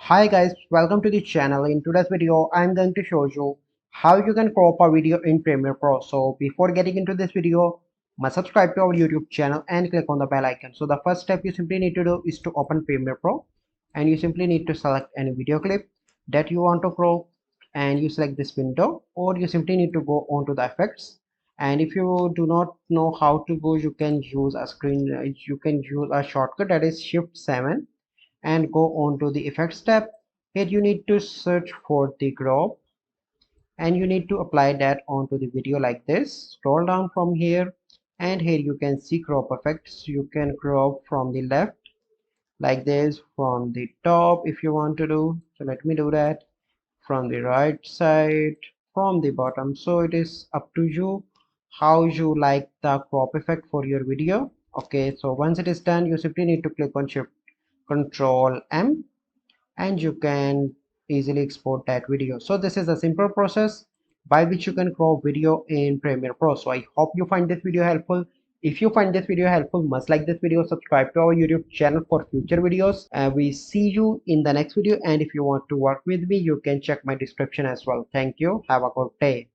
Hi guys, welcome to the channel. In today's video, I'm going to show you how you can crop a video in Premiere Pro. So before getting into this video, must subscribe to our YouTube channel and click on the bell icon. So the first step you simply need to do is to open Premiere Pro, and you simply need to select any video clip that you want to crop, and you select this window, or you simply need to go on to the effects. And if you do not know how to go, you can use a shortcut, that is Shift 7, and go on to the effects tab. Here you need to search for the crop, and you need to apply that onto the video like this. Scroll down from here, and here you can see crop effects. You can crop from the left like this, from the top if you want to do. So let me do that. From the right side, from the bottom. So it is up to you how you like the crop effect for your video. Okay, so once it is done, you simply need to click on Shift Control M, and you can easily export that video. So this is a simple process by which you can crop video in Premiere Pro. So I hope you find this video helpful. If you find this video helpful, must like this video, subscribe to our YouTube channel for future videos, and we see you in the next video. And if you want to work with me, you can check my description as well. Thank you, have a good day.